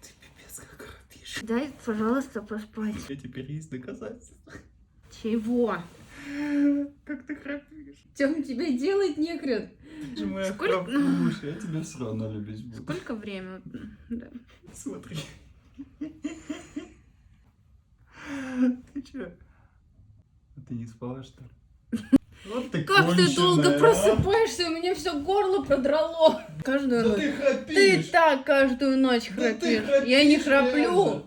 Ты пипец как храпишь. Дай, пожалуйста, поспать. У тебя теперь есть доказательства. Чего? Как ты храпишь? Тём, тебе делать некогда. Ты же моя Сколько- храпуша, я тебя все равно любить буду. Сколько время? Да. Смотри. Ты чё? А ты не спала, что ли? Вот ты Как ты долго конченая, а? просыпаешься? У меня все горло продрало. Каждую Да ночь. ты Ты храпишь! так каждую ночь Да ты храпишь. Я не храпишь, храплю. реально.